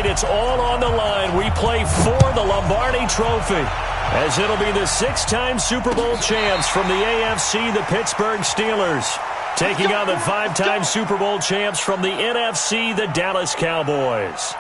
tonight, it's all on the line. We play for the Lombardi Trophy, as it'll be the 6-time Super Bowl champs from the AFC, the Pittsburgh Steelers, taking on the 5-time Super Bowl champs from the NFC, the Dallas Cowboys.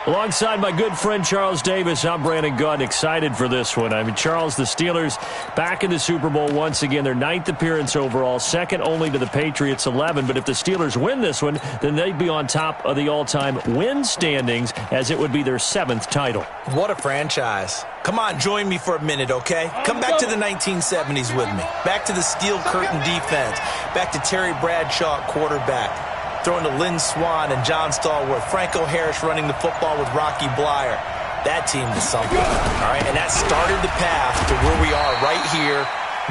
Alongside my good friend Charles Davis, I'm Brandon Gunn, excited for this one. I mean, Charles, the Steelers back in the Super Bowl once again. Their 9th appearance overall, second only to the Patriots' 11. But if the Steelers win this one, then they'd be on top of the all-time win standings, as it would be their 7th title. What a franchise. Come on, join me for a minute, okay? Come back to the 1970s with me. Back to the steel curtain defense. Back to Terry Bradshaw, quarterback. Throwing to Lynn Swann and John Stallworth. Franco Harris running the football with Rocky Blyer. That team is something, all right? And that started the path to where we are right here,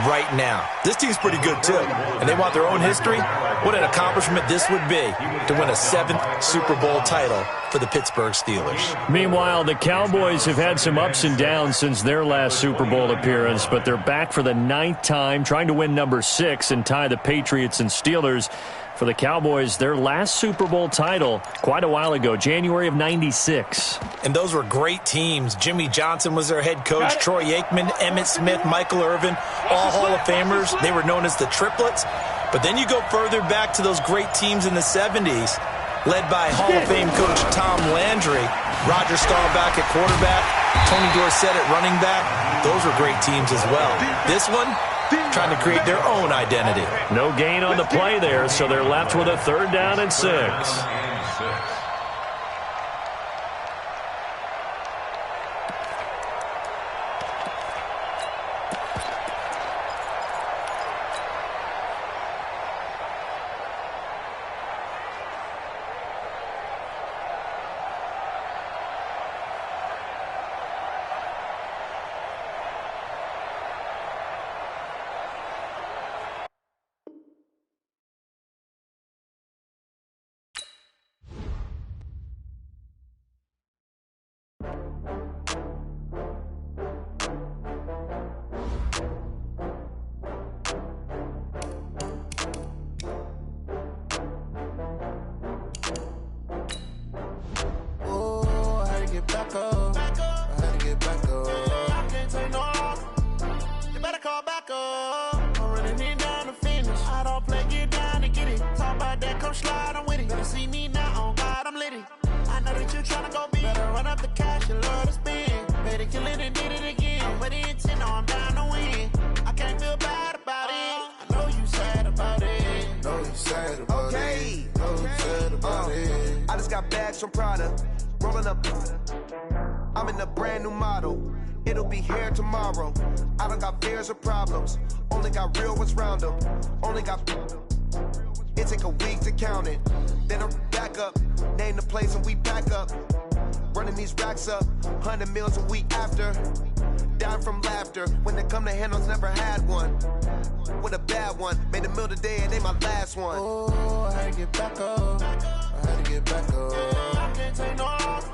right now. This team's pretty good, too. And they want their own history? What an accomplishment this would be to win a 7th Super Bowl title for the Pittsburgh Steelers. Meanwhile, the Cowboys have had some ups and downs since their last Super Bowl appearance, but they're back for the 9th time, trying to win number 6 and tie the Patriots and Steelers. For the Cowboys, their last Super Bowl title quite a while ago, January of '96. And those were great teams. Jimmy Johnson was their head coach, Troy Aikman, Emmitt Smith, Michael Irvin, all Hall of Famers. They were known as the Triplets. But then you go further back to those great teams in the 70s, led by Hall of Fame coach Tom Landry, Roger Staubach at quarterback, Tony Dorsett at running back. Those were great teams as well. This one, trying to create their own identity. No gain on the play there, so they're left with a 3rd down and 6. From Prada, rolling up. I'm in a brand new model. It'll be here tomorrow. I don't got fears or problems. Only got real ones round them. Only got. It take a week to count it. Then I'm back up. Name the place and we back up. Running these racks up. 100 meals a week after. Dying from laughter. When it come to handles, never had one. With a bad one. Made a meal today and they my last one. Oh, I had to get back up. I had to get back up. I can't take no off.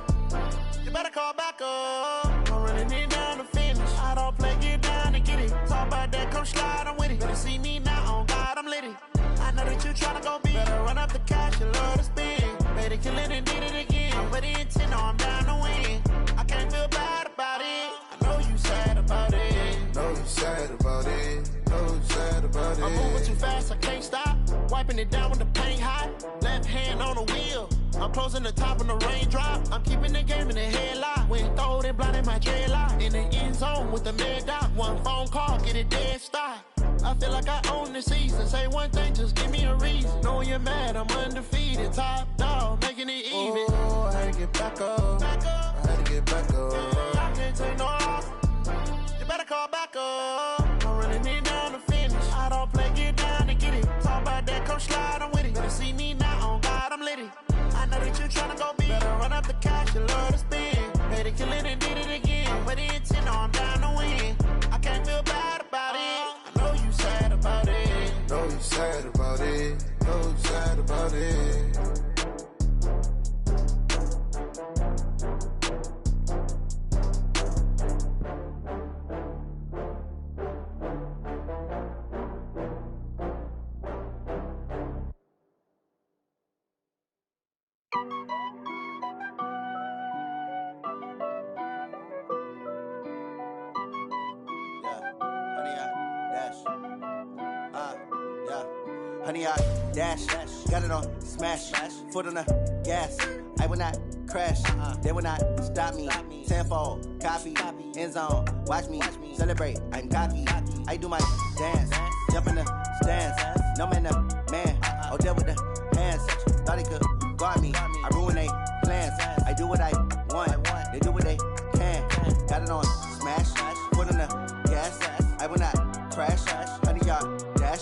You better call back up. I'm running it down to finish. I don't play, get down and get it. Talk about that, come slide, I'm with it. Better see me now, on God, I'm litty. I know that you tryna go big. Better run up the cash, you love to spend. Better kill it and did it again. But the intent, no, I'm down to win. I can't feel bad about it. I know you sad about it. Know you sad about it. Know you sad about it. I'm moving too fast, I can't stop. Wiping it down with the paint hot. Left hand on the wheel. I'm closing the top on the raindrop. I'm keeping the game in the headlock. When throwed and blinded my dreadlock. In the end zone with the mad dot. One phone call, get it dead stop. I feel like I own the season. Say one thing, just give me a reason. Knowing you're mad, I'm undefeated. Top dog, making it even. Oh, I had to get back up. I had to get back up. I can't take no off. You better call back up. I'm running it down to finish. I don't play, get down and get it. Talk about that, come slide, I'm with it. Better see me now, on God, I'm litty. I know that you tryna go big. Better run up the cash, you love to spend. Better kill it and did it again. But the intent, no, I'm down to win. I can't feel bad about it. I know you sad about it. Know you sad about it. Know you sad about it. honey, I dash. Got it on smash. Foot on the gas. I will not crash. They will not stop me. Tenfold, copy, end zone. Watch me celebrate. I'm cocky. I do my dance. Jump in the stands. No man, the man. Oh, there with the hands. Thought he could guard me. I ruin they plans. I do what I want. They do what they can. Got it on smash. Foot on the gas. I will not crash. Honey, yard dash.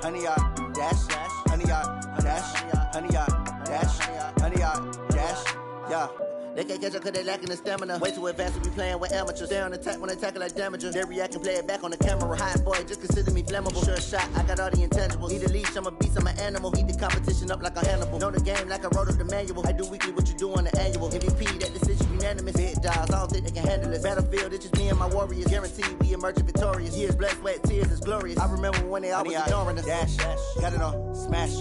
Honey, yard dash. Honey, yard dash. Honey, yard dash. Honey, yard dash. Yeah. They can't catch up cause they lacking the stamina. Way too advanced to be playing with amateurs. They on attack when they tackle like damagers. They react and play it back on the camera. Hot boy, just consider me flammable. Sure shot, I got all the intangibles. Need a leash, I'm a beast, I'm an animal. Eat the competition up like a Hannibal. Know the game like I wrote up the manual. I do weekly what you do on the annual. MVP, that decision unanimous. Big dogs, I don't think they can handle it. Battlefield, it's just me and my warriors. Guaranteed we emerge victorious. Years, blood, sweat, tears, it's glorious. I remember when they always ignoring us. Dash, got it on smash.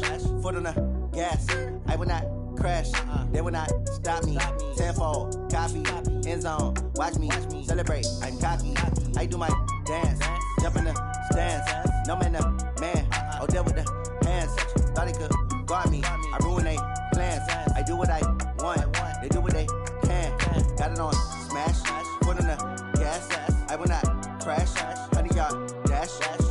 Foot on the gas. I will not crash. They will not stop me. Tenfold, copy, end zone. Watch me celebrate. I'm cocky. I do my dance. Jump in the stands. No man, the man. Oh, there with the hands. Thought he could guard me. I ruin they plans. I do what I want. They do what they can. Got it on smash. Foot on the gas. I will not crash. Honey, yard dash.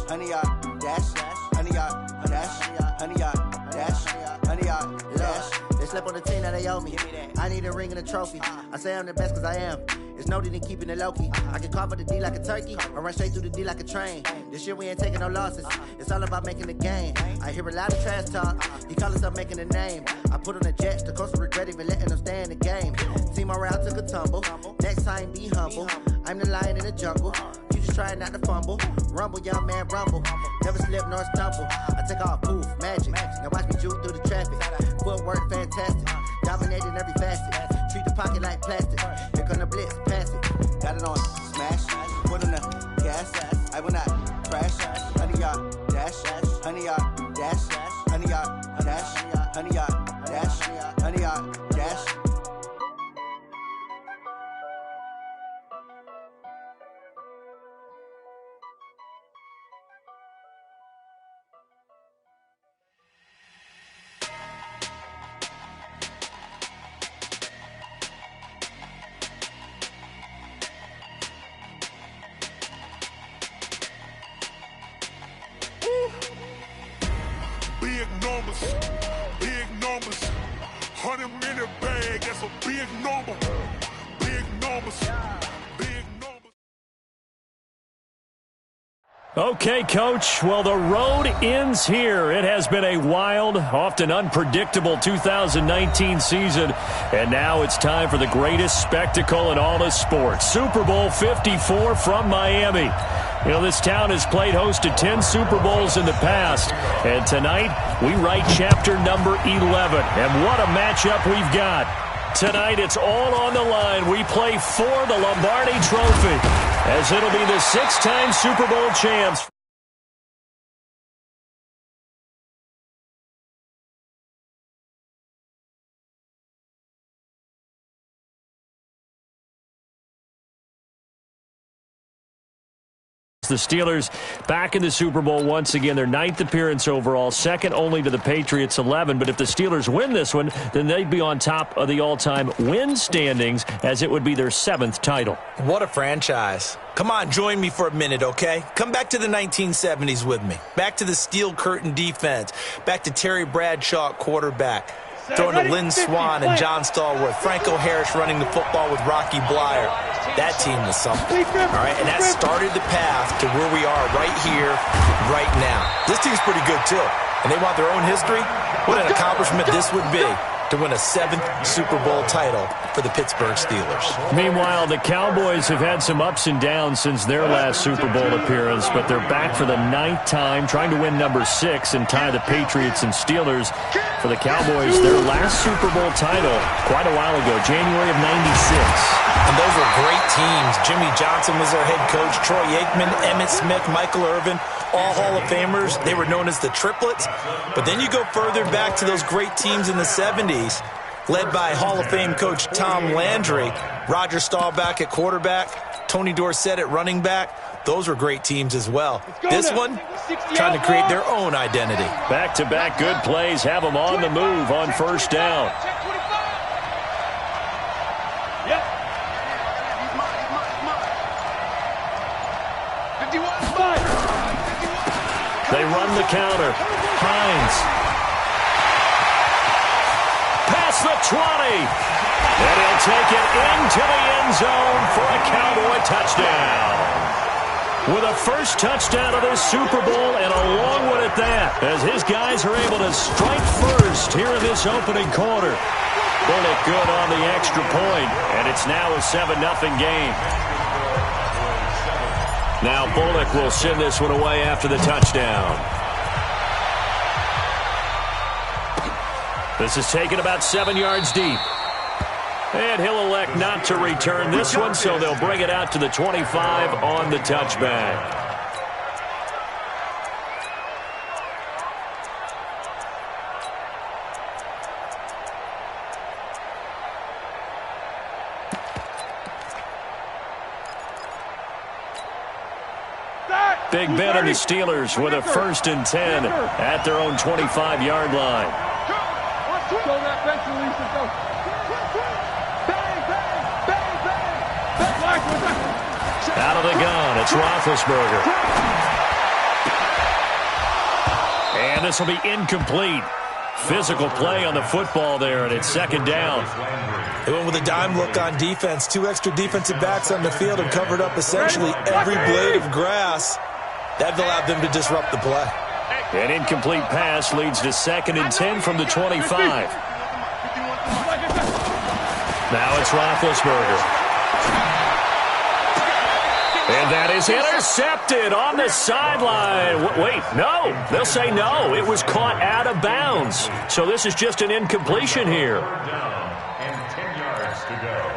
Honey, yard dash. Honey, yard dash. Honey, yard dash. Honey, yard dash. They slept on the team that they owe me. I need a ring and a trophy. I say I'm the best cause I am. It's no need in keeping it low-key. I can carve up the D like a turkey or run straight through the D like a train. This year we ain't taking no losses. It's all about making the game. I hear a lot of trash talk. He call himself making a name. I put on the Jets. The coach will regret even letting them stay in the game. Team morale took a tumble. Next time be humble. I'm the lion in the jungle. You just trying not to fumble. Rumble, young man, rumble. Never slip nor stumble. I take off, poof, magic. Now watch me juke through the traffic. Footwork fantastic. Dominating every facet. Treat the pocket like plastic. Here come the blitz, pass it. Got it on smash. Foot on the gas. I will not crash. Honey, yard dash. Honey, yard dash. Honey, yard dash. Honey, yard dash. Honey, yard dash. Big numbers, 100-minute bag, that's a big number. Big numbers, big numbers. Okay, Coach. Well, the road ends here. It has been a wild, often unpredictable 2019 season, and now it's time for the greatest spectacle in all of sports. Super Bowl 54 from Miami. You know, this town has played host to 10 Super Bowls in the past, and tonight we write chapter number 11. And what a matchup we've got. Tonight it's all on the line. We play for the Lombardi Trophy, as it'll be the 6-time Super Bowl champs. The Steelers back in the Super Bowl once again. Their 9th appearance overall, second only to the Patriots' 11. But if the Steelers win this one, then they'd be on top of the all-time win standings, as it would be their 7th title. What a franchise. Come on, join me for a minute, okay? Come back to the 1970s with me. Back to the steel curtain defense. Back to Terry Bradshaw at quarterback. Throwing to Lynn Swann and John Stallworth. Franco Harris running the football with Rocky Blyer. That team was something. All right, and that started the path to where we are right here, right now. This team's pretty good, too. And they want their own history. What an accomplishment this would be to win a 7th Super Bowl title for the Pittsburgh Steelers. Meanwhile, the Cowboys have had some ups and downs since their last Super Bowl appearance, but they're back for the 9th time, trying to win number 6 and tie the Patriots and Steelers. For the Cowboys, their last Super Bowl title quite a while ago, January of '96. And those were great teams. Jimmy Johnson was their head coach. Troy Aikman, Emmitt Smith, Michael Irvin, all Hall of Famers. They were known as the Triplets. But then you go further back to those great teams in the 70s, led by Hall of Fame coach Tom Landry, Roger Staubach at quarterback, Tony Dorsett at running back. those were great teams as well. This one, trying to create their own identity. Back-to-back good plays have them on the move on first down. They run the counter. Hines. Past the 20. And he'll take it into the end zone for a Cowboy touchdown. With a first touchdown of this Super Bowl and a long one at that, as his guys are able to strike first here in this opening quarter. Bullock good on the extra point, and it's now a 7-0 game. Now Bullock will send this one away after the touchdown. This is taken about 7 yards deep. And he'll elect not to return this one, so they'll bring it out to the 25 on the touchback. Big Ben and the Steelers with a 1st and 10 at their own 25-yard line. Out of the gun, it's Roethlisberger. And this will be incomplete. Physical play on the football there, and it's 2nd down. They went with a dime look on defense. 2 extra defensive backs on the field and covered up essentially every blade of grass. That allowed them to disrupt the play. An incomplete pass leads to 2nd and 10 from the 25. Now it's Roethlisberger. And that is intercepted on the sideline. Wait, no. They'll say no. It was caught out of bounds. So this is just an incompletion here. And 10 yards to go.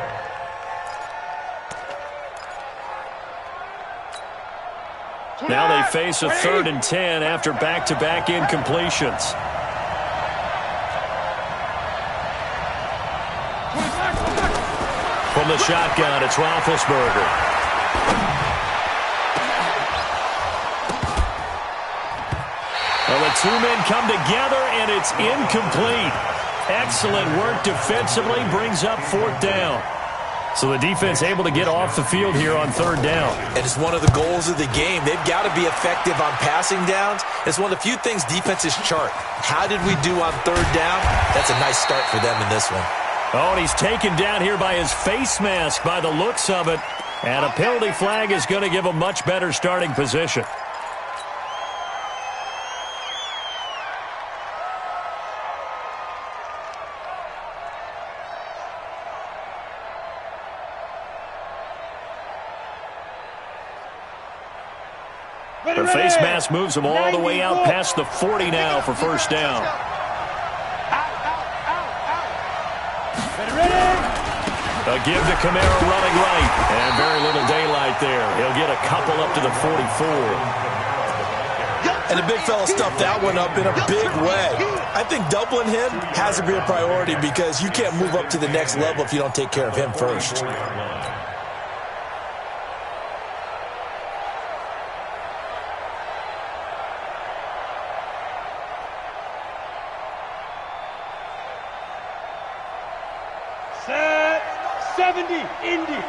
Now they face a 3rd and 10 after back-to-back incompletions. From the shotgun, it's Roethlisberger. Well, the 2 men come together, and it's incomplete. Excellent work defensively, brings up 4th down. So the defense able to get off the field here on 3rd down. And it's one of the goals of the game. They've got to be effective on passing downs. It's one of the few things defenses chart. How did we do on 3rd down? That's a nice start for them in this one. Oh, and he's taken down here by his face mask by the looks of it. And a penalty flag is going to give a much better starting position. The face mask moves him all the way out past the 40 now for 1st down. A give to Kamara running right. And very little daylight there. He'll get a couple up to the 44. And the big fella stuffed that one up in a big way. I think doubling him has to be a priority because you can't move up to the next level if you don't take care of him first. Set 70, Indy.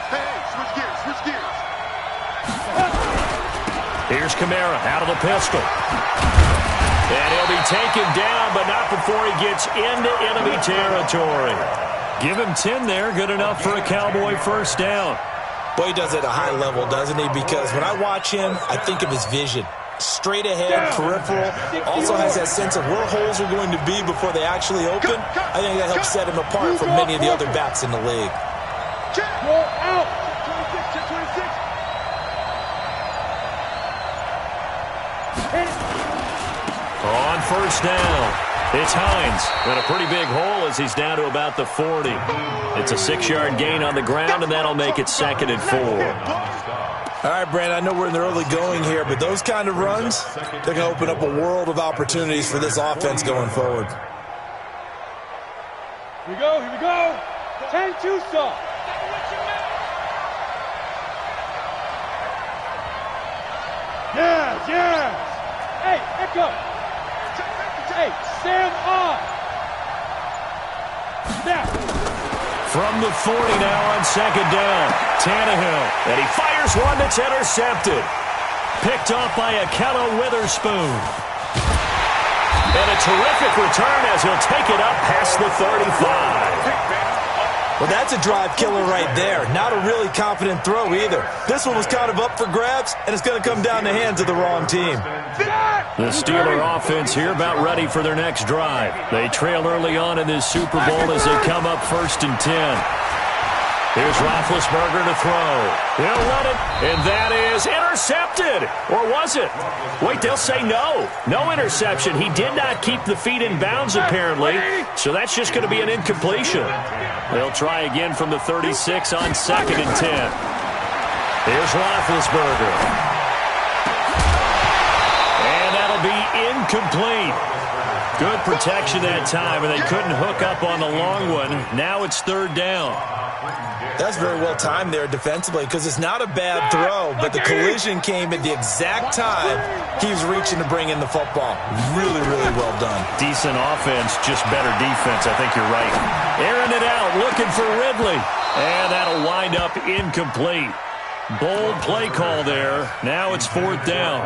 Hey, switch gears. Here's Kamara out of the pistol. And he'll be taken down, but not before he gets into enemy territory. Give him 10 there, good enough for a Cowboy 1st down. Boy, he does it at a high level, doesn't he? Because when I watch him, I think of his vision. Straight ahead, peripheral, also has that sense of where holes are going to be before they actually open. I think that helps set him apart from many of the other backs in the league. Roll out. 26. On 1st down, it's Hines. And a pretty big hole as he's down to about the 40. It's a 6-yard gain on the ground, and that'll make it 2nd and 4. All right, Brandon, I know we're in the early going here, but those kind of runs, they're going to open up a world of opportunities for this offense going forward. Here we go. 10-2 stop. Yes. Hey, Echo. Hey, Sam on. Now. From the 40 now on second down. Tannehill. And he fires one that's intercepted. Picked off by Akello Witherspoon. And a terrific return as he'll take it up past the 35. Well, that's a drive killer right there. Not a really confident throw either. This one was kind of up for grabs, and it's going to come down the hands of the wrong team. The Steeler offense here about ready for their next drive. They trail early on in this Super Bowl as they come up 1st and 10. Here's Roethlisberger to throw. He'll run it, and that is intercepted. Or was it? Wait, they'll say no. No interception. He did not keep the feet in bounds, apparently, so that's just going to be an incompletion. They'll try again from the 36 on 2nd and 10. Here's Roethlisberger. And that'll be incomplete. Good protection that time, and they couldn't hook up on the long one. Now it's 3rd down. That's very well timed there defensively because it's not a bad throw, but the collision came at the exact time he was reaching to bring in the football. Really, really well done. Decent offense, just better defense. I think you're right. Airing it out, looking for Ridley. And that'll wind up incomplete. Bold play call there. Now it's 4th down.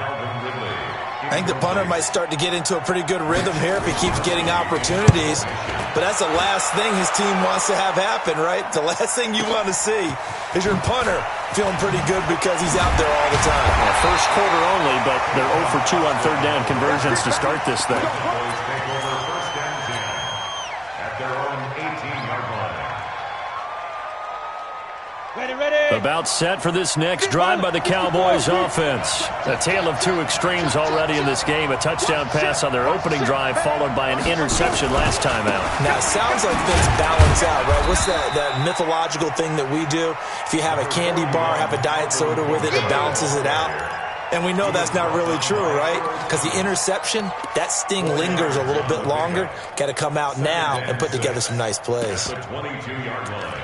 I think the punter might start to get into a pretty good rhythm here if he keeps getting opportunities. But that's the last thing his team wants to have happen, right? The last thing you want to see is your punter feeling pretty good because he's out there all the time. Well, first quarter only, but they're 0 for 2 on 3rd down conversions to start this thing. At their own 18-yard line. Ready. About set for this next drive by the Cowboys offense. A tale of two extremes already in this game. A touchdown pass on their opening drive followed by an interception last time out. Now, it sounds like things balance out, right? What's that mythological thing that we do? If you have a candy bar, have a diet soda with it, it balances it out. And we know that's not really true, right? Because the interception, that sting lingers a little bit longer. Got to come out now and put together some nice plays. The 22-yard line.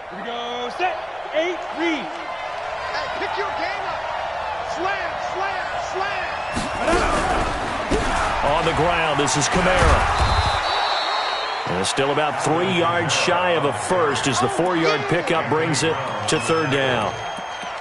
Here we go. Set. 8, read. Hey, pick your game up. Slam. On the ground, this is Kamara. And it's still about 3 yards shy of a first as the 4-yard pickup brings it to 3rd down.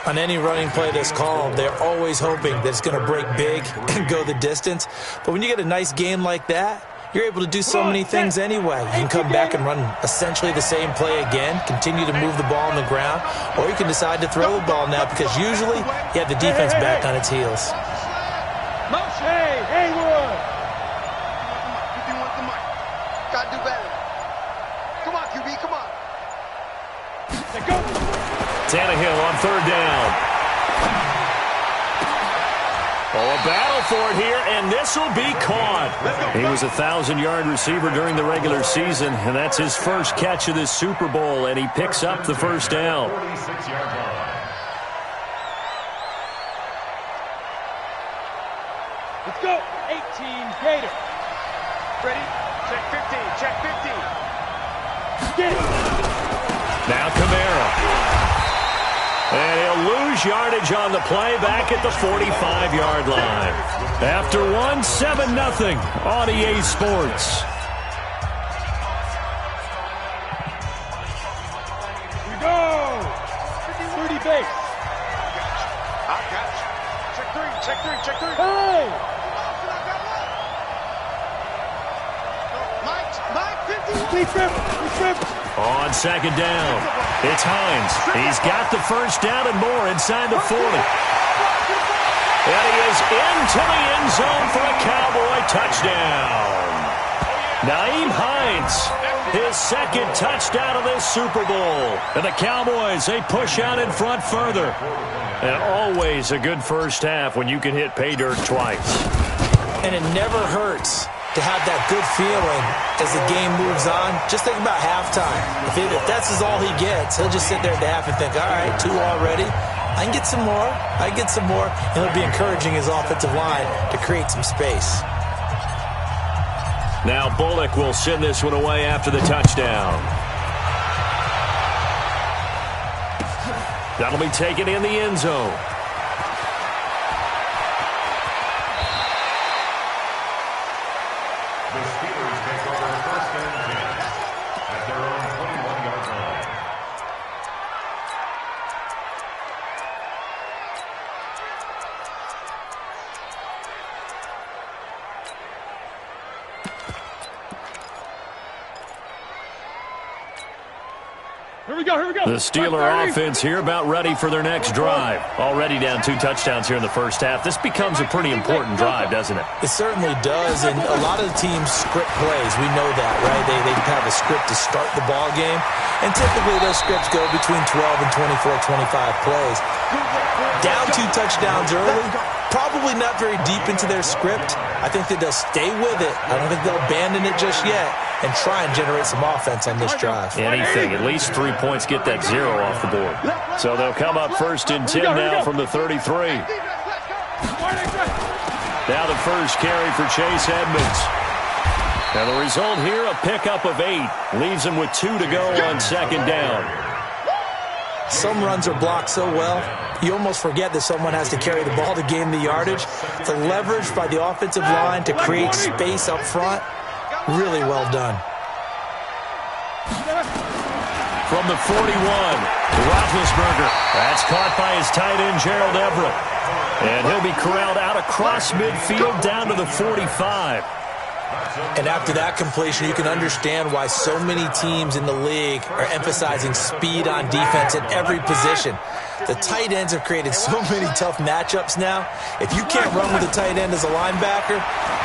On any running play that's called, they're always hoping that it's going to break big and go the distance. But when you get a nice game like that, you're able to do so many things anyway. You can come back and run essentially the same play again, continue to move the ball on the ground, or you can decide to throw the ball now because usually you have the defense back on its heels. Hey, Haywood. If you want the money, gotta do better. Come on, QB, come on. Let's go. Tannehill on 3rd down. Oh, a battle for it here, and this will be caught. He was a 1,000-yard receiver during the regular season, and that's his first catch of this Super Bowl, and he picks up the first down. 46-yard line. Let's go. 18, Gator. Ready? Check 15, check 15. Get it. Now Kamara. And he'll lose yardage on the play back at the 45-yard line. After one, 7-0 on EA Sports. Here we go. 30 base. I got you. Check three. Hey. Mike, 50. Please remember. On 2nd down, it's Hines. He's got the first down and more inside the 40. And he is into the end zone for a Cowboy touchdown. Nyheim Hines, his 2nd touchdown of this Super Bowl. And the Cowboys, they push out in front further. And always a good first half when you can hit pay dirt twice. And it never hurts to have that good feeling as the game moves on. Just think about halftime. If that's all he gets, he'll just sit there at the half and think, all right, 2 already. I can get some more. And he'll be encouraging his offensive line to create some space. Now Bullock will send this one away after the touchdown. That'll be taken in the end zone. The Steelers take over first and 10 at their own 21-yard line. Here we go, here we go. The Steeler offense here about ready for their next drive. Already down 2 touchdowns here in the first half. This becomes a pretty important drive, doesn't it? It certainly does, and a lot of the teams script plays. We know that, right? They have a script to start the ball game, and typically those scripts go between 12 and 24, 25 plays. Down 2 touchdowns early, probably not very deep into their script. I think that they'll stay with it. I don't think they'll abandon it just yet and try and generate some offense on this drive. Anything. At least 3 points get that 0 off the board. So they'll come up first and 10 now from the 33. Now the first carry for Chase Edmonds. Now the result here, a pickup of 8. Leaves him with 2 to go on second down. Some runs are blocked so well, you almost forget that someone has to carry the ball to gain the yardage. The leverage by the offensive line to create space up front, really well done. From the 41, Roethlisberger. That's caught by his tight end, Gerald Everett. And he'll be corralled out across midfield down to the 45. And after that completion, you can understand why so many teams in the league are emphasizing speed on defense at every position. The tight ends have created so many tough matchups now. If you can't run with a tight end as a linebacker,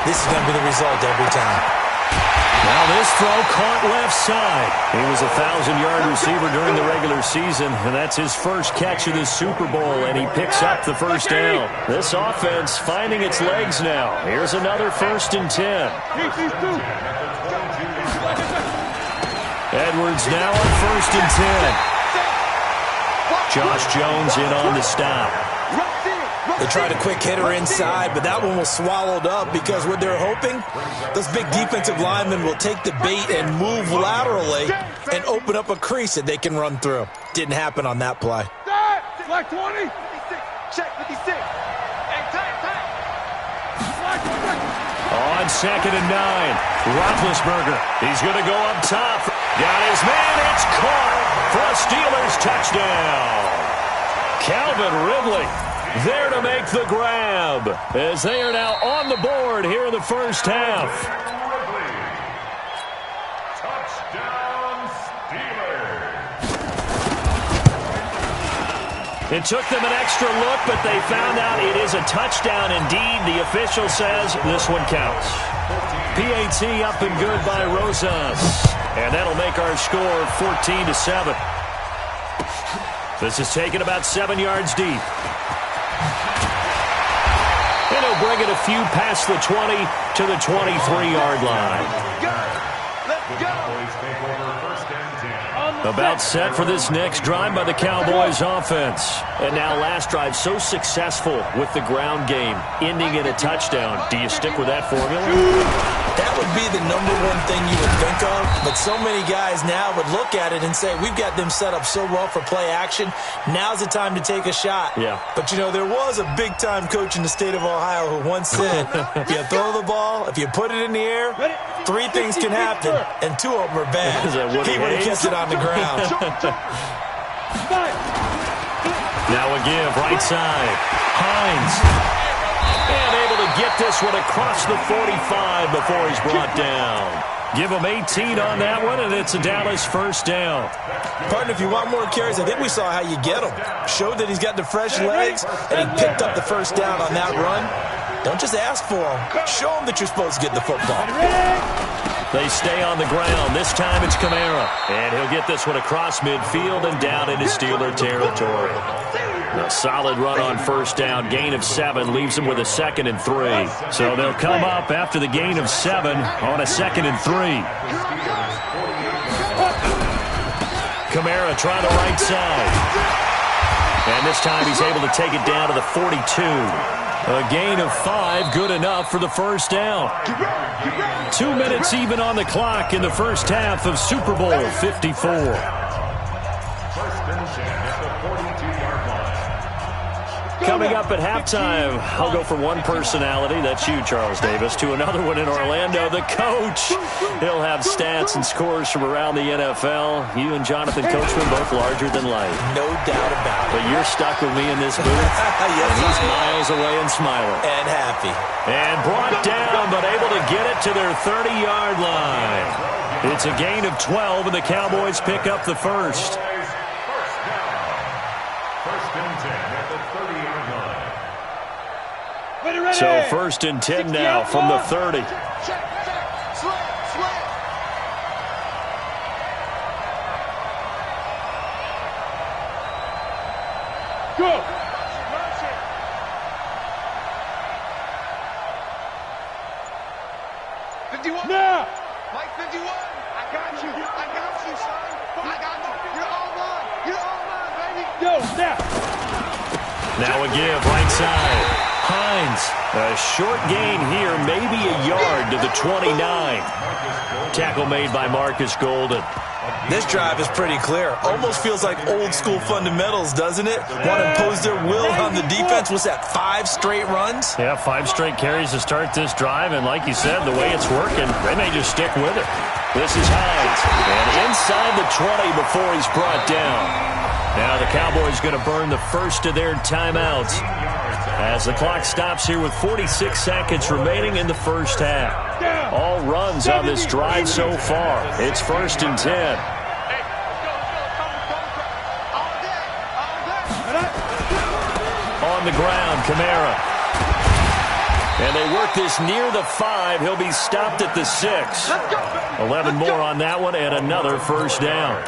this is going to be the result every time. Now this throw caught left side. He was a 1,000-yard receiver during the regular season, and that's his first catch of the Super Bowl, and he picks up the first down. This offense finding its legs now. Here's another first and 10. Edwards now on first and 10. Josh Jones in on the stop. They tried a quick hitter inside, but that one was swallowed up because what they're hoping, those big defensive linemen will take the bait and move laterally and open up a crease that they can run through. Didn't happen on that play. Flag 20. Check 56. On second and 9, Roethlisberger. He's going to go up top. Got his man. It's caught for a Steelers touchdown. Calvin Ridley there to make the grab as they are now on the board here in the first half. Touchdown, Steelers. It took them an extra look, but they found out it is a touchdown indeed. The official says this one counts. PAT up and good by Rosas. And that'll make our score 14-7. This is taken about 7 yards deep. And he'll bring it a few past the 20 to the 23-yard line. About set for this next drive by the Cowboys offense. And now last drive so successful with the ground game, ending in a touchdown. Do you stick with that formula? That would be the number one thing you would think of, but so many guys now would look at it and say, we've got them set up so well for play action, now's the time to take a shot. Yeah. But, you know, there was a big-time coach in the state of Ohio who once said, if you throw the ball, if you put it in the air, 3 things can happen, and 2 of them are bad. He would have kept it on the ground. Now a give, right side. Hines. And able to get this one across the 45 before he's brought down. Give him 18 on that one, and it's a Dallas first down. Partner, if you want more carries, I think we saw how you get him. Showed that he's got the fresh legs, and he picked up the first down on that run. Don't just ask for him. Show him that you're supposed to get the football. They stay on the ground. This time it's Kamara. And he'll get this one across midfield and down into Steeler territory. A solid run on first down. Gain of 7 leaves them with a 2nd and 3. So they'll come up after the gain of 7 on a 2nd and 3. Kamara trying the right side. And this time he's able to take it down to the 42. A gain of 5, good enough for the first down. 2 minutes even on the clock in the first half of Super Bowl 54. First and 10 at the 42-yard line. Coming up at halftime, I'll go from one personality, that's you, Charles Davis, to another one in Orlando, the coach. He'll have stats and scores from around the NFL. You and Jonathan Coachman both larger than life. No doubt about it. But you're stuck with me in this booth, Yes, and he's I am. miles away and smiling. And happy. And brought down, but able to get it to their 30-yard line. It's a gain of 12, and the Cowboys pick up the first. First down. First and 10 at the 30-yard line. So first and 10 now from the 30. Go. Now. Mike 51, I got you, son. I got you. You're all mine. You're all mine, baby. Yo, now. Now a give, right side. Hines, a short gain here, maybe a yard to the 29. Tackle made by Marcus Golden. This drive is pretty clear. Almost feels like old school fundamentals, doesn't it? Want to impose their will on the defense. What's that, 5 straight runs? Yeah, 5 straight carries to start this drive, and like you said, the way it's working, they may just stick with it. This is Hines, and inside the 20 before he's brought down. Now the Cowboys going to burn the first of their timeouts as the clock stops here with 46 seconds remaining in the first half. All runs on this drive so far. It's first and 10. On the ground, Kamara. And they work this near the 5. He'll be stopped at the 6. 11 more on that one, and another first down.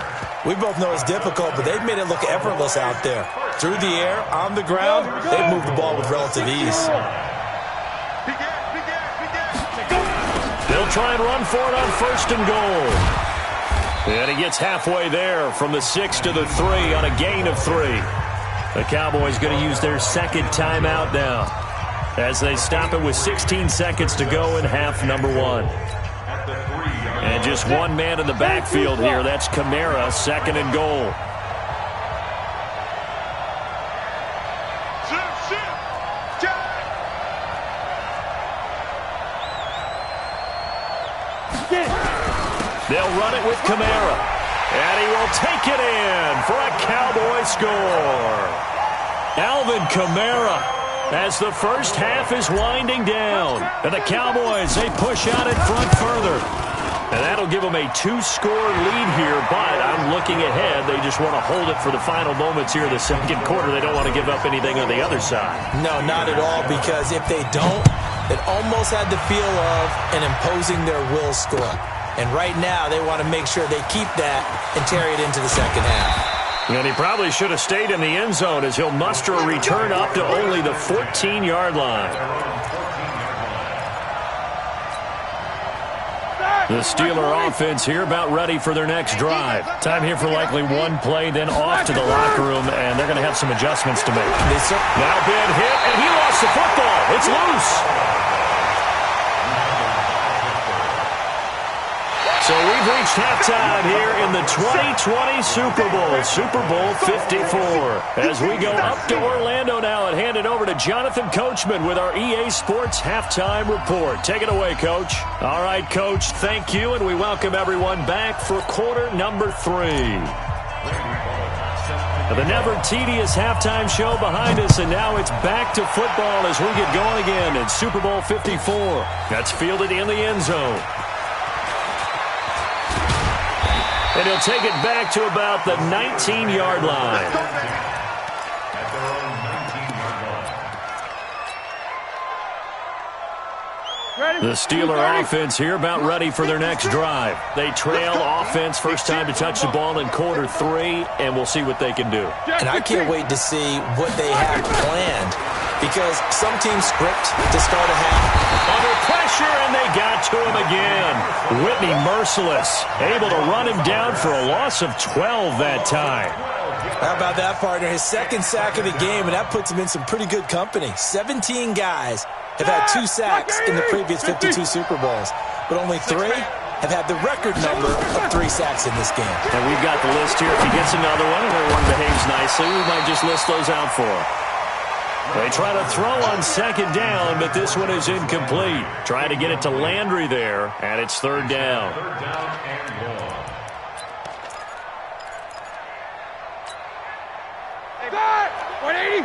We both know it's difficult, but they've made it look effortless out there. Through the air, on the ground, they've moved the ball with relative ease. They'll try and run for it on first and goal. And he gets halfway there from the 6 to the 3 on a gain of 3. The Cowboys going to use their second timeout now as they stop it with 16 seconds to go in half number 1. And just one man in the backfield here. That's Kamara, second and goal. They'll run it with Kamara. And he will take it in for a Cowboy score. Alvin Kamara as the first half is winding down. And the Cowboys, they push out in front further. And that'll give them a 2-score lead here, but I'm looking ahead. They just want to hold it for the final moments here in the second quarter. They don't want to give up anything on the other side. No, not at all, because if they don't, it almost had the feel of an imposing their will score. And right now, they want to make sure they keep that and carry it into the second half. And he probably should have stayed in the end zone as he'll muster a return up to only the 14-yard line. The Steeler offense here about ready for their next drive. Time here for likely one play, then off to the locker room, and they're going to have some adjustments to make. Now Ben hit, and he lost the football. It's loose. So we've reached halftime here in the 2020 Super Bowl, Super Bowl 54. As we go up to Orlando now and hand it over to Jonathan Coachman with our EA Sports Halftime Report. Take it away, Coach. All right, Coach, thank you, and we welcome everyone back for quarter number 3. The never tedious halftime show behind us, and now it's back to football as we get going again in Super Bowl 54. That's fielded in the end zone. And he'll take it back to about the 19-yard line. The Steeler offense here about ready for their next drive. They trail offense first time to touch the ball in quarter 3, and we'll see what they can do. And I can't wait to see what they have planned because some teams script to start a half. Under pressure, and they got to him again. Whitney merciless, able to run him down for a loss of 12 that time. How about that, partner? His second sack of the game, and that puts him in some pretty good company. 17 guys have had 2 sacks in the previous 52 Super Bowls, but only 3 have had the record number of 3 sacks in this game. And we've got the list here. If he gets another one and everyone behaves nicely, we might just list those out for him. They try to throw on second down, but this one is incomplete. Try to get it to Landry there, and it's third down. Third down and 1. Back! 180!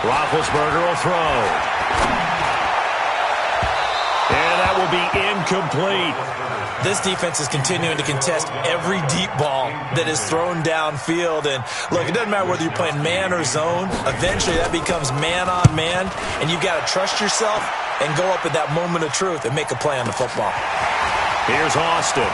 Roethlisberger will throw. And that will be incomplete. This defense is continuing to contest every deep ball that is thrown downfield. And, look, it doesn't matter whether you're playing man or zone. Eventually, that becomes man-on-man, and you've got to trust yourself and go up at that moment of truth and make a play on the football. Here's Austin.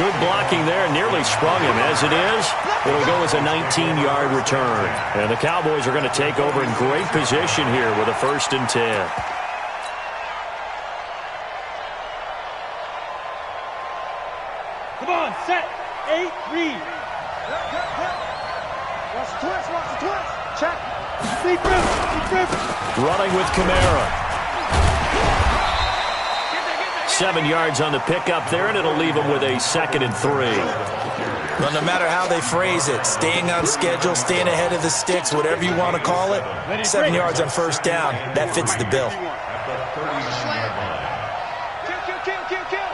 Good blocking there, nearly sprung him. As it is, it'll go as a 19-yard return. And the Cowboys are going to take over in great position here with a 1st and 10. Come on, set. 8, read. Watch the twist. Check. Deep rip. Running with Kamara. 7 yards on the pickup there, and it'll leave him with a 2nd and 3. Well, no matter how they phrase it, staying on schedule, staying ahead of the sticks, whatever you want to call it, 7 yards on 1st down, that fits the bill. Kill.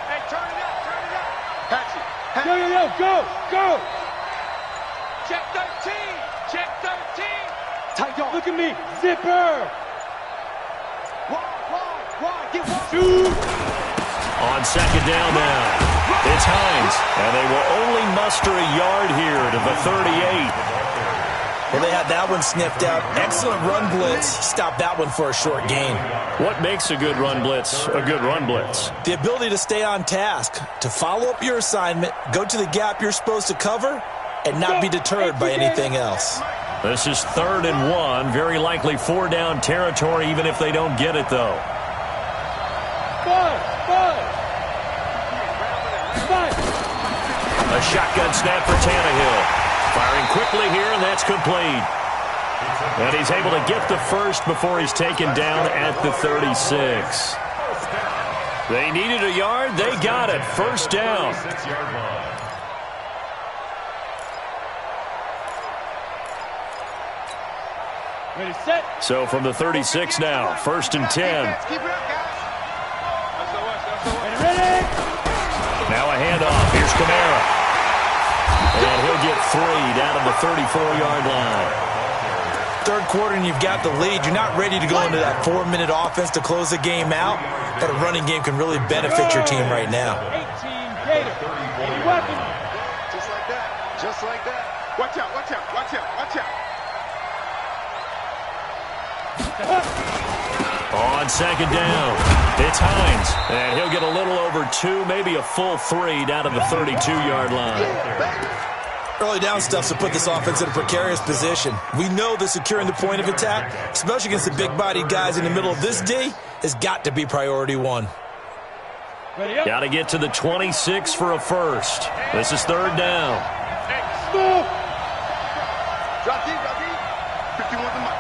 Hey, turn it up. Patch it. Go. Check 13. Tight yard. Look at me. Zipper. Wide. Get wide. Shoot. On 2nd down now. It's Hines, and they will only muster a yard here to the 38. Well, they had that one sniffed out. Excellent run blitz. Stop that one for a short gain. What makes a good run blitz a good run blitz? The ability to stay on task, to follow up your assignment, go to the gap you're supposed to cover, and not be deterred by anything else. This is 3rd and 1. Very likely 4-down territory, even if they don't get it, though. A shotgun snap for Tannehill. Firing quickly here, and that's complete. And he's able to get the 1st before he's taken down at the 36. They needed a yard. They got it. 1st down. Ready, set. So from the 36 now, 1st and 10. Keep it up, guys. Ready. Now a handoff. Here's Kamara. And he'll get 3 down to the 34-yard line. 3rd quarter and you've got the lead. You're not ready to go into that 4-minute offense to close the game out, but a running game can really benefit your team right now. 18 Gator. Weapon. Just like that. Watch out. On 2nd down, it's Hines. And he'll get a little over 2, maybe a full 3 down to the 32-yard line. Early down stuff to put this offense in a precarious position. We know that securing the point of attack, especially against the big-bodied guys in the middle of this D, has got to be priority 1. Got to get to the 26 for a 1st. This is 3rd down. Drop deep. 51's the mic.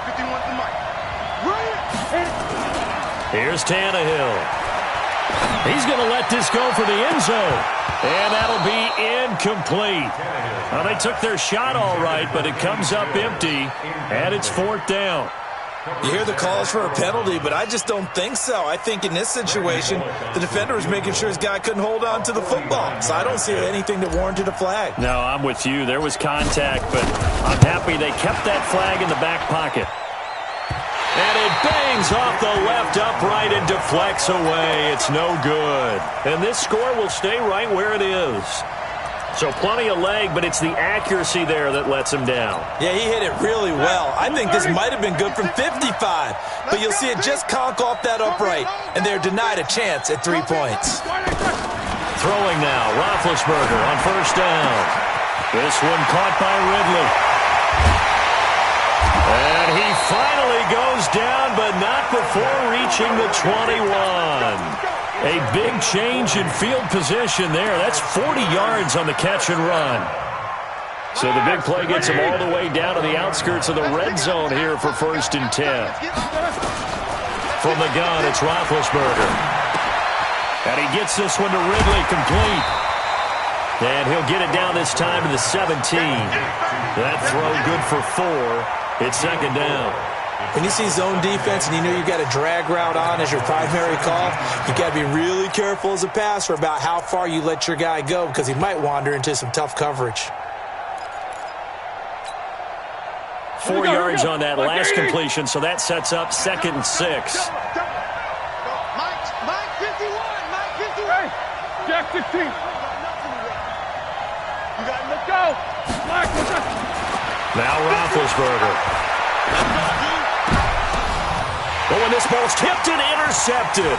Here's Tannehill. He's going to let this go for the end zone. And that'll be incomplete. Well, they took their shot all right, but it comes up empty, and it's 4th down. You hear the calls for a penalty, but I just don't think so. I think in this situation, the defender was making sure his guy couldn't hold on to the football. So I don't see anything that warranted a flag. No, I'm with you. There was contact, but I'm happy they kept that flag in the back pocket. And it bangs off the left upright and deflects away. It's no good. And this score will stay right where it is. So plenty of leg, but it's the accuracy there that lets him down. Yeah, he hit it really well. I think this might have been good from 55. But you'll see it just conk off that upright, and they're denied a chance at 3 points. Throwing now, Roethlisberger on first down. This one caught by Ridley. And he finally goes down, but not before reaching the 21. A big change in field position there. That's 40 yards on the catch and run. So the big play gets him all the way down to the outskirts of the red zone here for 1st and 10. From the gun, it's Roethlisberger. And he gets this one to Ridley, complete. And he'll get it down this time to the 17. That throw good for 4. It's 2nd down. When you see zone defense and you know you've got a drag route on as your primary call, you've got to be really careful as a passer about how far you let your guy go because he might wander into some tough coverage. 4 yards on that last completion, so that sets up 2nd and 6. Mike 51, Mike 51. Jack 15. You got him, let's go. Now Roethlisberger. Oh, and this ball's tipped and intercepted.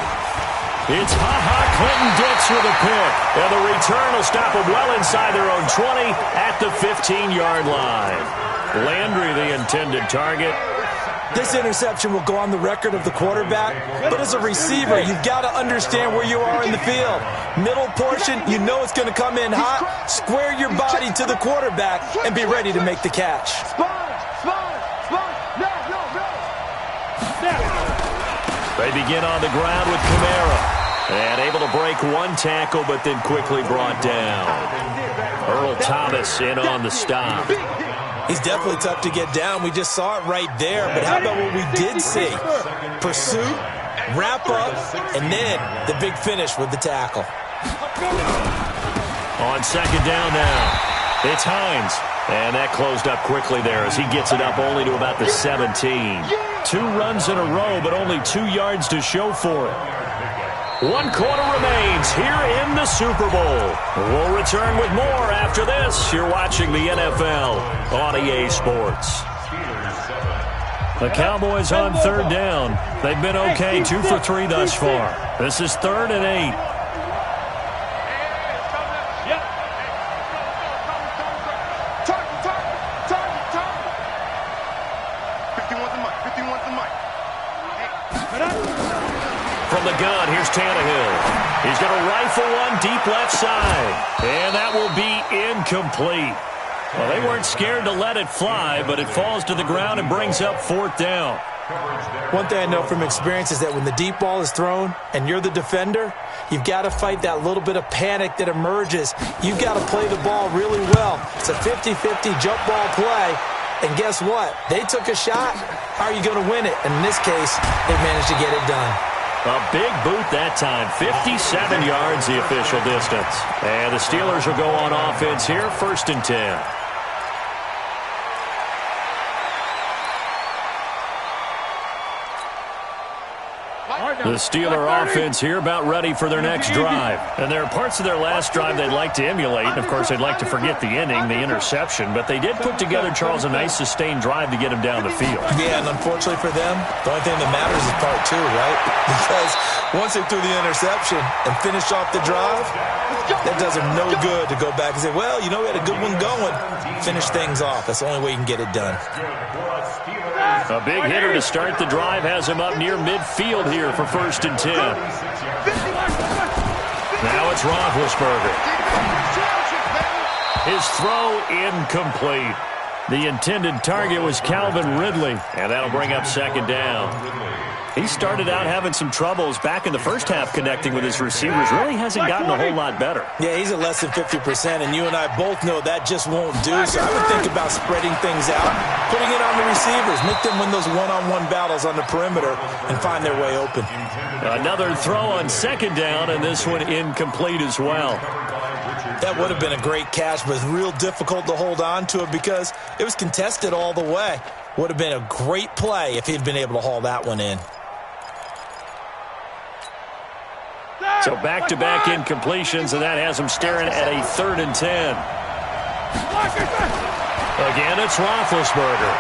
It's Clinton Dix with a pick. And the return will stop them well inside their own 20 at the 15-yard line. Landry, the intended target. This interception will go on the record of the quarterback, but as a receiver, you've got to understand where you are in the field. Middle portion, you know it's going to come in hot. Square your body to the quarterback and be ready to make the catch. They begin on the ground with Kamara. And able to break one tackle, but then quickly brought down. Earl Thomas in on the stop. He's definitely tough to get down. We just saw it right there. But how about what we did see? Pursuit, wrap up, and then the big finish with the tackle. On 2nd down now, it's Hines. And that closed up quickly there as he gets it up only to about the 17. 2 runs in a row, but only 2 yards to show for it. 1 quarter remains here in the Super Bowl. We'll return with more after this. You're watching the NFL on EA Sports. The Cowboys on 3rd down. They've been okay, 2 for 3 thus far. This is 3rd and 8. From the gun, here's Tannehill. He's going to rifle one deep left side. And that will be incomplete. Well, they weren't scared to let it fly, but it falls to the ground and brings up 4th down. One thing I know from experience is that when the deep ball is thrown and you're the defender, you've got to fight that little bit of panic that emerges. You've got to play the ball really well. It's a 50-50 jump ball play. And guess what? They took a shot. How are you going to win it? And in this case, they managed to get it done. A big boot that time. 57 yards the official distance. And the Steelers will go on offense here, 1st and 10. The Steeler offense here about ready for their next drive. And there are parts of their last drive they'd like to emulate. And, of course, they'd like to forget the ending, the interception. But they did put together, Charles, a nice sustained drive to get him down the field. Yeah, and unfortunately for them, the only thing that matters is part 2, right? Because once they threw the interception and finished off the drive, that does them no good to go back and say, well, you know, we had a good one going. Finish things off. That's the only way you can get it done. A big hitter to start the drive has him up near midfield here for 1st and 10. Now it's Roethlisberger. His throw incomplete. The intended target was Calvin Ridley, and that'll bring up 2nd down. He started out having some troubles back in the first half connecting with his receivers. Really hasn't gotten a whole lot better. Yeah, he's at less than 50%, and you and I both know that just won't do. So I would think about spreading things out, putting it on the receivers, make them win those one-on-one battles on the perimeter and find their way open. Another throw on 2nd down, and this one incomplete as well. That would have been a great catch, but it's real difficult to hold on to it because it was contested all the way. Would have been a great play if he'd been able to haul that one in. So back-to-back incompletions, and that has him staring at a 3rd and 10. Again, it's Roethlisberger.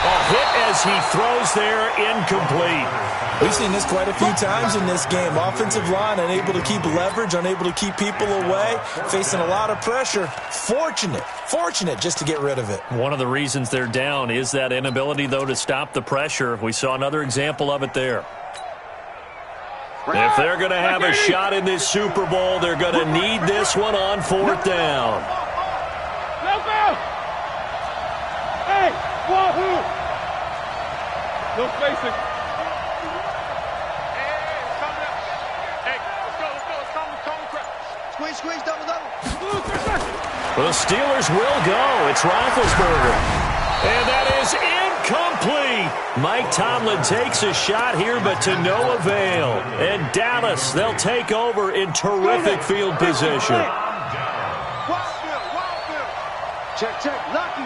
A hit as he throws there, incomplete. We've seen this quite a few times in this game. Offensive line unable to keep leverage, unable to keep people away, facing a lot of pressure. Fortunate just to get rid of it. One of the reasons they're down is that inability, though, to stop the pressure. We saw another example of it there. If they're going to have a shot in this Super Bowl, they're going to need this one on 4th down. Hey, wahoo! No spacing. Squeeze, double. The Steelers will go. It's Roethlisberger. And that is incomplete. Mike Tomlin takes a shot here, but to no avail. And Dallas, they'll take over in terrific field position. Check. Lucky.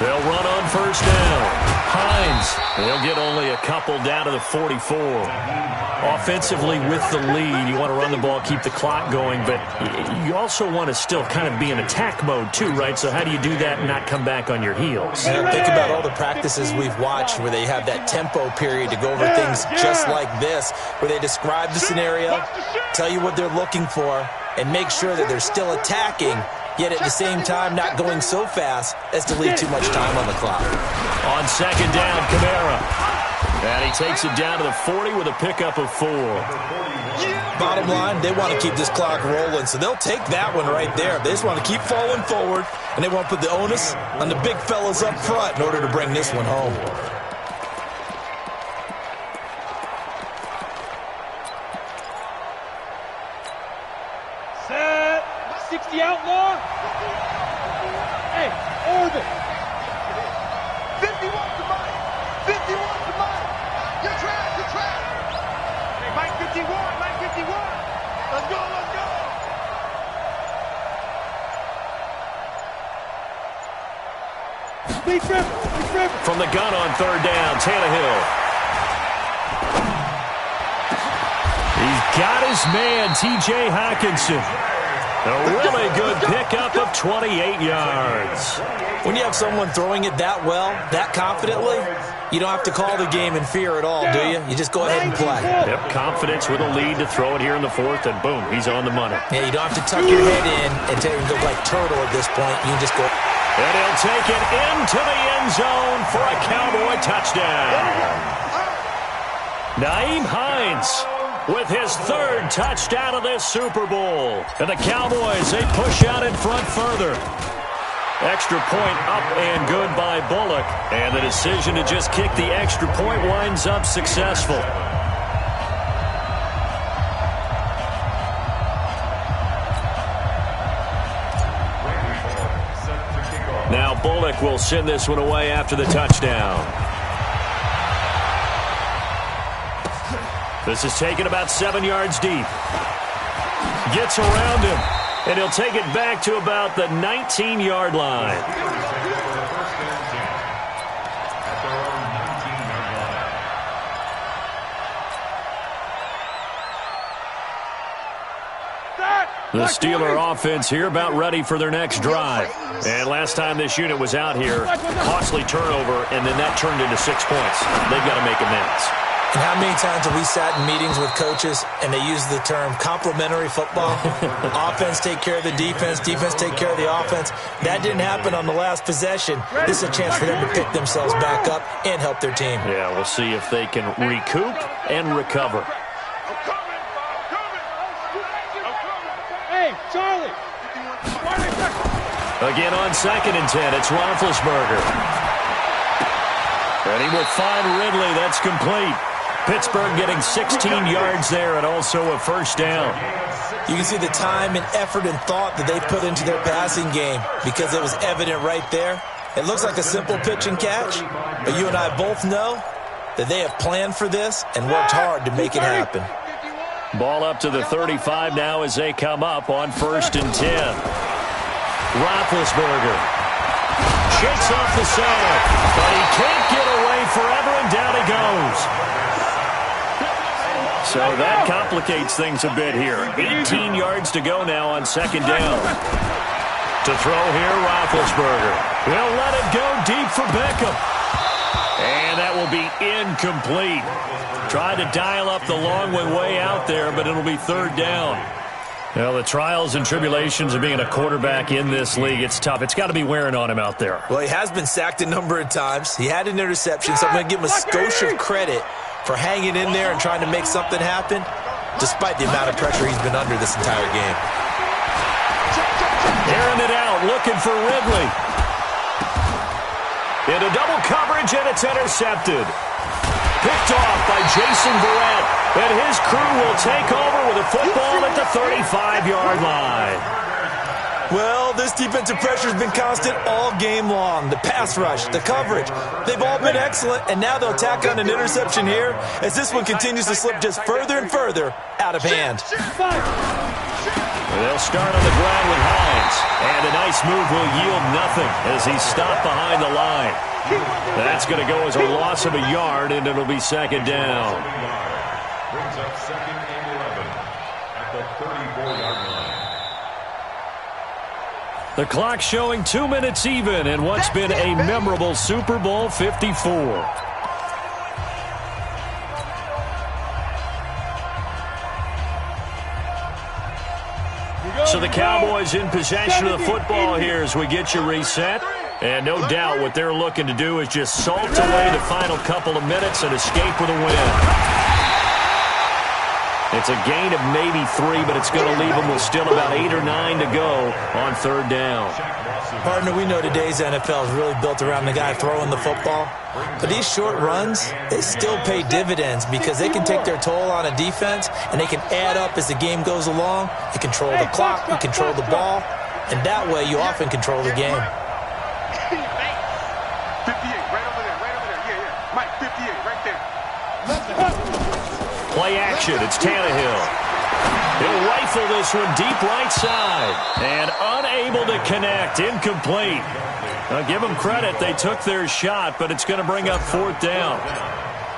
They'll run on 1st down. Hines, they'll get only a couple down to the 44. Offensively with the lead, you want to run the ball, keep the clock going, but you also want to still kind of be in attack mode too, right? So how do you do that and not come back on your heels? And think about all the practices we've watched where they have that tempo period to go over things just like this, where they describe the scenario, tell you what they're looking for, and make sure that they're still attacking, yet at the same time not going so fast as to leave too much time on the clock. On 2nd down, Kamara. And he takes it down to the 40 with a pickup of 4. Bottom line, they want to keep this clock rolling, so they'll take that one right there. They just want to keep falling forward, and they want to put the onus on the big fellas up front in order to bring this one home. Set. 60 outlaw. Hey, orbit. 51 to Mike. 51 to Mike. You're trapped. Hey, Mike 51. Let's go. Speed trip. From the gun on 3rd down, Tannehill. He's got his man, T.J. Hockenson. A really good pickup of 28 yards. When you have someone throwing it that well, that confidently, you don't have to call the game in fear at all, do you? You just go ahead and play. Yep, confidence with a lead to throw it here in the 4th, and boom, he's on the money. Yeah, you don't have to tuck your head in and look like turtle at this point. You can just go. And he'll take it into the end zone for a Cowboy touchdown. Nyheim Hines with his 3rd touchdown of this Super Bowl. And the Cowboys, they push out in front further. Extra point up and good by Bullock. And the decision to just kick the extra point winds up successful. Now Bullock will send this one away after the touchdown. This is taken about 7 yards deep. Gets around him, and he'll take it back to about the 19-yard line. The Steeler offense here about ready for their next drive. And last time this unit was out here, costly turnover, and then that turned into 6 points. They've got to make amends. And how many times have we sat in meetings with coaches and they use the term complementary football? Offense take care of the defense, defense take care of the offense. That didn't happen on the last possession. This is a chance for them to pick themselves back up and help their team. Yeah, we'll see if they can recoup and recover. Hey, Charlie. Again on 2nd and 10, it's Roethlisberger. And he will find Ridley. That's complete. Pittsburgh getting 16 yards there and also a 1st down. You can see the time and effort and thought that they put into their passing game because it was evident right there. It looks like a simple pitch and catch, but you and I both know that they have planned for this and worked hard to make it happen. Ball up to the 35 now as they come up on 1st and 10. Roethlisberger shakes off the center, but he can't get away forever, and down he goes. So that complicates things a bit here. 18 yards to go now on 2nd down. To throw here, Roethlisberger. He'll let it go deep for Beckham. And that will be incomplete. Tried to dial up the long way out there, but it'll be third down. Well, the trials and tribulations of being a quarterback in this league, it's tough. It's got to be wearing on him out there. Well, he has been sacked a number of times. He had an interception, so I'm going to give him a skosh of credit for hanging in there and trying to make something happen, despite the amount of pressure he's been under this entire game. Airing it out, looking for Ridley. Into double coverage, and it's intercepted. Picked off by Jason Verrett, and his crew will take over with a football at the 35-yard line. Well, this defensive pressure has been constant all game long. The pass rush, the coverage, they've all been excellent, and now they'll tack on an interception here as this one continues to slip just further and further out of hand. They'll start on the ground with Hines, and a nice move will yield nothing as he's stopped behind the line. That's going to go as a loss of a yard, and it'll be second down. Brings up second and 11 at the 34-yard line. The clock showing 2 minutes even in what's been a memorable Super Bowl 54. So the Cowboys in possession of the football here as we get you reset. And no doubt what they're looking to do is just salt away the final couple of minutes and escape with a win. It's a gain of maybe 3, but it's going to leave them with still about 8 or 9 to go on third down. Partner, we know today's NFL is really built around the guy throwing the football. But these short runs, they still pay dividends because they can take their toll on a defense, and they can add up as the game goes along. You control the clock, you control the ball, and that way you often control the game. 58, right over there. Yeah. Mike, 58, right there. Play action, it's Tannehill. He'll rifle this one deep right side. And unable to connect, incomplete. Now give them credit, they took their shot, but it's going to bring up fourth down.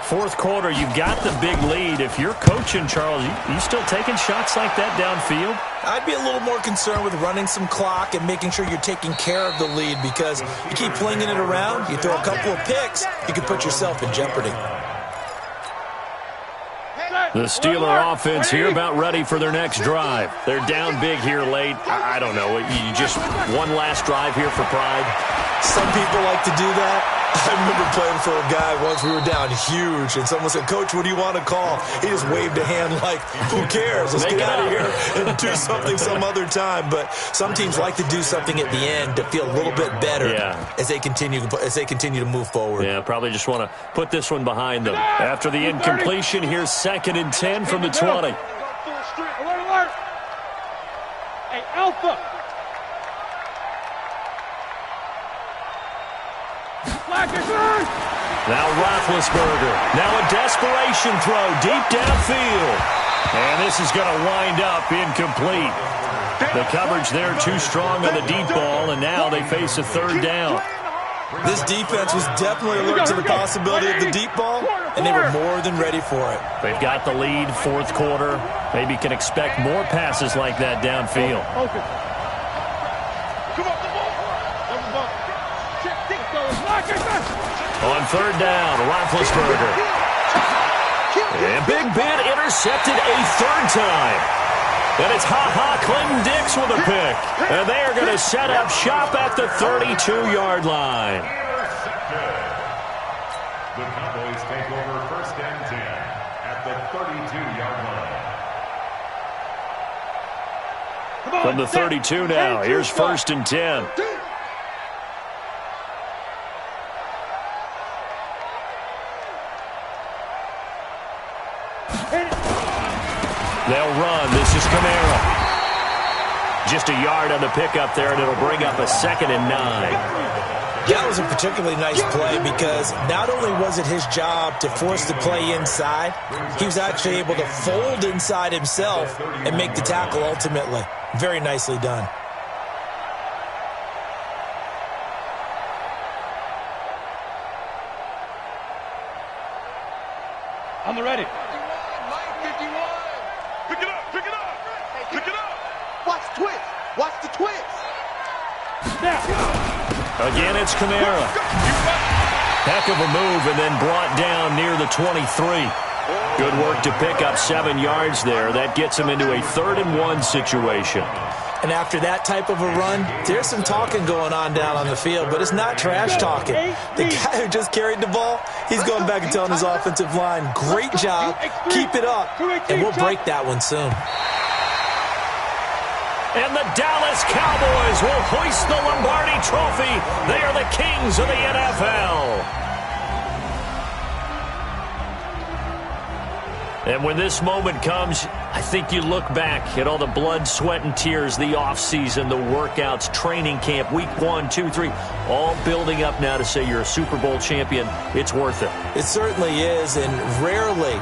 Fourth quarter, you've got the big lead. If you're coaching, Charles, you still taking shots like that downfield? I'd be a little more concerned with running some clock and making sure you're taking care of the lead because you keep flinging it around, you throw a couple of picks, you could put yourself in jeopardy. The Steeler offense here about ready for their next drive. They're down big here late. I don't know. You just one last drive here for pride? Some people like to do that. I remember playing for a guy once. We were down huge, and someone said, "Coach, what do you want to call?" He just waved a hand like, "Who cares? Let's get out of here and do something some other time." But some teams like to do something at the end to feel a little bit better as they continue to move forward. Yeah, probably just want to put this one behind them. After the incompletion, here's 2nd and 10 from the 20. Alert! Hey, Alpha! Now Roethlisberger. Now a desperation throw deep downfield. And this is going to wind up incomplete. The coverage there too strong on the deep ball, and now they face a third down. This defense was definitely alert to the possibility of the deep ball, and they were more than ready for it. They've got the lead, fourth quarter. Maybe can expect more passes like that downfield. On third down, Roethlisberger. And Big Ben intercepted a third time. And it's Clinton Dix with a pick. And they are going to set up shop at the 32-yard line. The Cowboys take over 1st and 10 at the 32-yard line. From the 32 now, here's 1st and 10. They'll run. This is Kamara. Just a yard on the pickup there, and it'll bring up a 2nd and 9. That was a particularly nice play because not only was it his job to force the play inside, he was actually able to fold inside himself and make the tackle ultimately. Very nicely done. On the ready. Pick it up. Watch the twist. Again, it's Kamara. Heck of a move and then brought down near the 23. Good work to pick up 7 yards there. That gets him into a 3rd-and-1 situation. And after that type of a run, there's some talking going on down on the field, but it's not trash talking. The guy who just carried the ball, he's going back and telling his offensive line, great job, keep it up, and we'll break that one soon. And the Dallas Cowboys will hoist the Lombardi Trophy. They are the kings of the NFL. And when this moment comes, I think you look back at all the blood, sweat, and tears, the offseason, the workouts, training camp, week 1, 2, 3, all building up now to say you're a Super Bowl champion. It's worth it. It certainly is, and rarely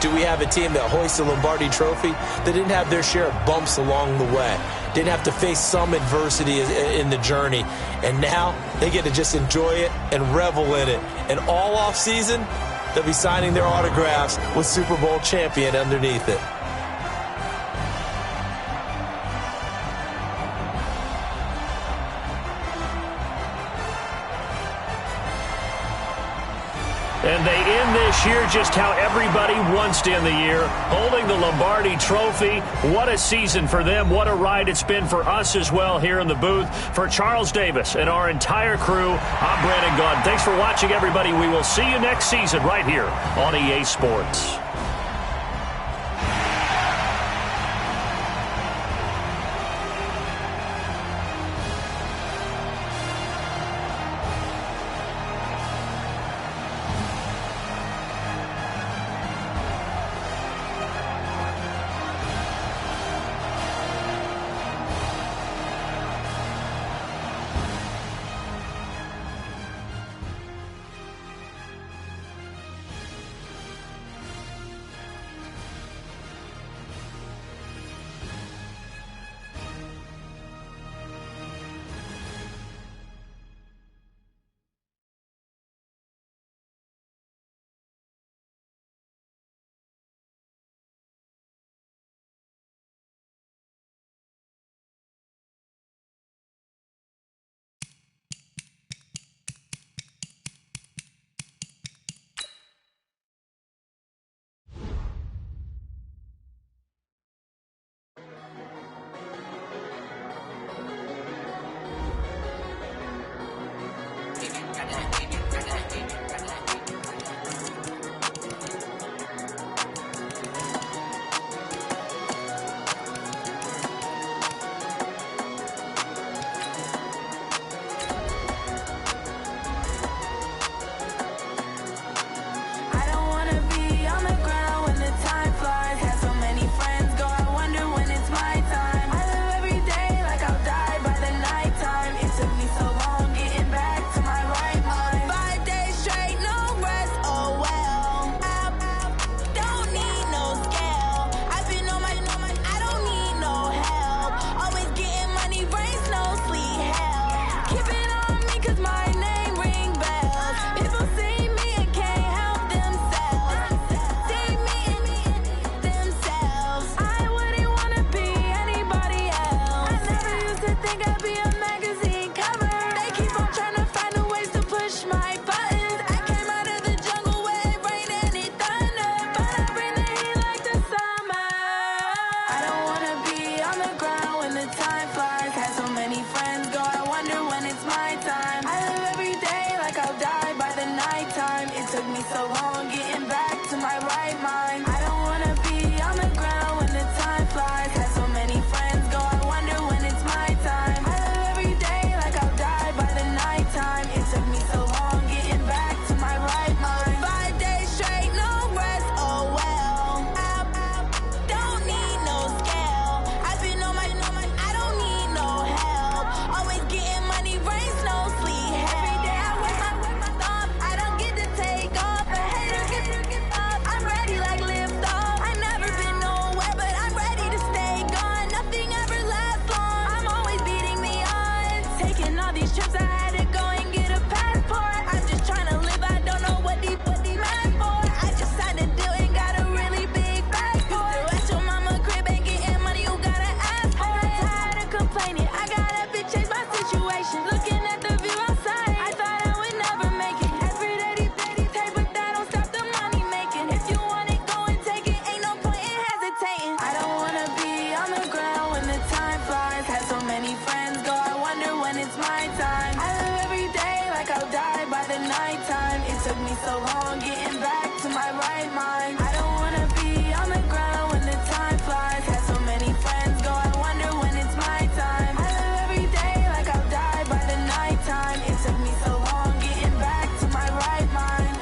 do we have a team that hoists a Lombardi Trophy that didn't have their share of bumps along the way, didn't have to face some adversity in the journey, and now they get to just enjoy it and revel in it. And all offseason, they'll be signing their autographs with Super Bowl champion underneath it. And they end this year just how everybody wants to end the year, holding the Lombardi Trophy. What a season for them. What a ride it's been for us as well here in the booth. For Charles Davis and our entire crew, I'm Brandon Gaudin. Thanks for watching, everybody. We will see you next season right here on EA Sports. when it's my time. I live every day like I'll die by the nighttime. It took me so long getting back to my right mind. I don't wanna be on the ground when the time flies. Had so many friends go, I wonder when it's my time. I live every day like I'll die by the nighttime. It took me so long getting back to my right mind.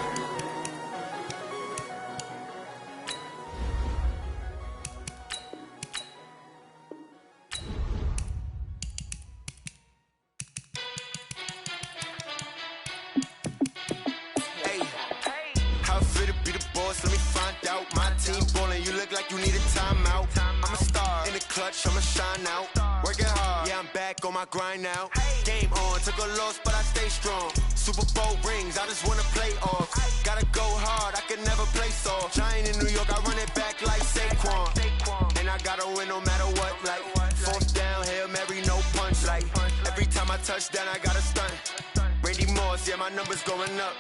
Let me find out. My team ballin', you look like you need a timeout. I'm a star in the clutch, I'ma shine out. Working hard, yeah, I'm back on my grind now. Game on, took a loss, but I stay strong. Super Bowl rings, I just wanna play off. Gotta go hard, I can never play soft. Giant in New York, I run it back like Saquon. And I gotta win no matter what, like fourth down, Hail Mary, no punch. Like every time I touch down, I gotta stunt. Randy Moss, yeah, my numbers going up.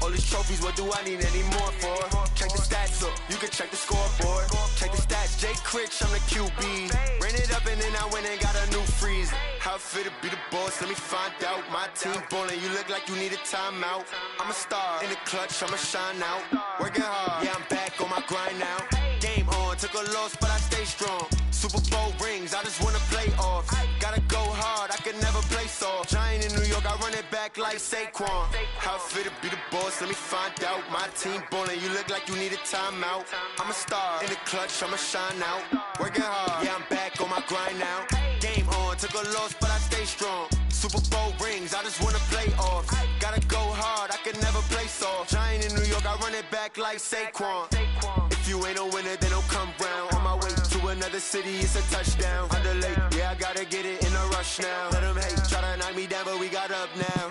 All these trophies, what do I need any more for? Check the stats up, you can check the scoreboard. Check the stats, Jake Critch, I'm the QB. Ran it up and then I went and got a new freeze. How it fit to be the boss, let me find out. My team ballin', you look like you need a timeout. I'm a star in the clutch, I'ma shine out. Working hard, yeah, I'm back on my grind now. Game on, took a loss, but I stay strong. Super Bowl rings, I just wanna play off. Gotta go hard, I can never play soft. Giant in New York, I run it back like Saquon. How it fit to be the boss, let me find out. My team ballin', you look like you need a timeout. I'm a star in the clutch, I'ma shine out. Working hard, yeah, I'm back on my grind now. Game on, took a loss, but I stay strong. Super Bowl rings, I just wanna play off. Gotta go hard, I can never play soft. Giant in New York, I run it back like Saquon. If you ain't a winner, then don't come round. On my way to another city, it's a touchdown. Underlay, yeah, I gotta get it in a rush now. Let them hate, try to knock me down, but we got up now.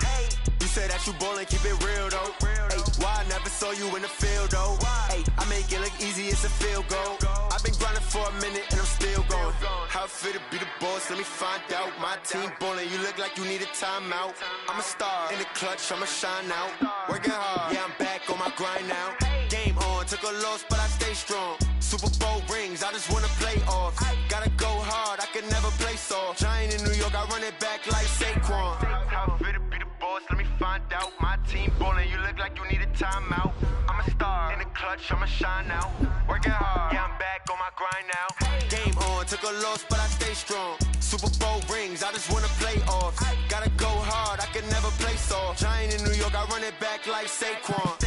You say that you ballin', keep it real though. Hey, why I never saw you in the field though? Hey, I make it look easy, it's a field goal. I've been grinding for a minute and I'm still going. How it fit to be the boss, let me find out. My team ballin', you look like you need a timeout. I'm a star in the clutch, I'ma shine out. Working hard, yeah, I'm back on my grind now. Game on, took a loss, but I stay strong. Super Bowl rings, I just wanna play off. Gotta go hard, I can never play soft. Giant in New York, I run it back like Saquon. How it fit to be the boss, let me find out. My team ballin', you look like you need a timeout. I'm a star in the clutch, I'ma shine out. Working hard, yeah, I'm back on my grind now. Game on, took a loss, but I stay strong. Super Bowl rings, I just wanna play off. Gotta go hard, I can never play soft. Giant in New York, I run it back like Saquon.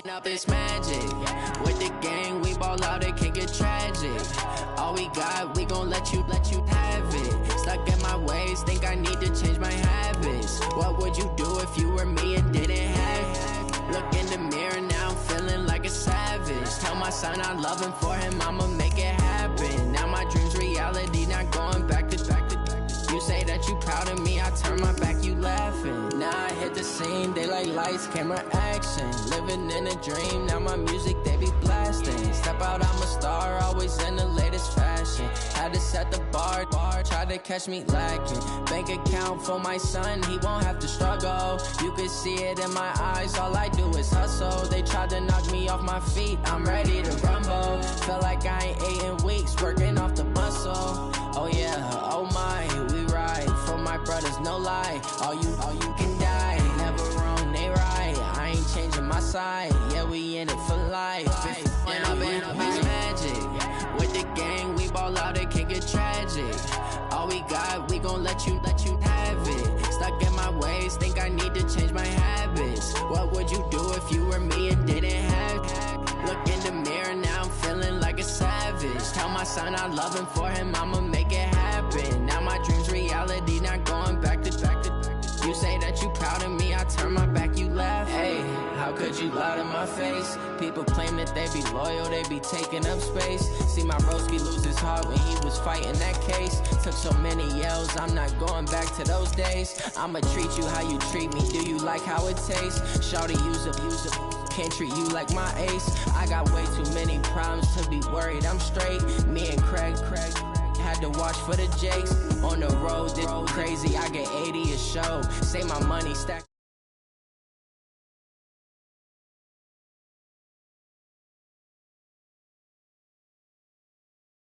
Up it's magic. With the gang, we ball out, it can get tragic. All we got, we gon' let you have it. Stuck in my ways, think I need to change my habits. What would you do if you were me and didn't have it? Look in the mirror, now I'm feeling like a savage. Tell my son I love him, for him I'ma make it happen. Now my dream's reality, not going back to. You say that you proud of me, I turn my back, you laughing. Now I hit the scene, they like lights, camera, action. Living in a dream, now my music, they be blasting. Step out, I'm a star, always in the latest fashion. Had to set the bar, try to catch me lacking. Bank account for my son, he won't have to struggle. You can see it in my eyes, all I do is hustle. They tried to knock me off my feet, I'm ready to rumble. Feel like I ain't ate in weeks, working off the muscle. Oh yeah, oh my, we ride for my brothers, no lie. All you can die, never wrong, they right. I ain't changing my side, yeah, we in it for life. When I've been up, it's magic. With the gang, we ball out, it can get tragic. All we got, we gon' let you have it. Stuck in my ways, think I need to change my habits. What would you do if you were me and didn't have it? Look in the mirror, now I'm feeling like a savage. Tell my son I love him, for him I'ma make it happen. Now my dream's reality, not going back to. You say that you proud of me, I turn my back, you laugh. Hey, how could you lie to my my face. People claim that they be loyal, they be taking up space. See my broski lose his heart when he was fighting that case. Took so many yells, I'm not going back to those days. I'ma treat you how you treat me, do you like how it tastes? Shawty, use up, can't treat you like my ace. I got way too many problems to be worried, I'm straight. Me and Craig had to watch for the Jakes. On the road, this crazy, I get 80 a show. Say my money stack.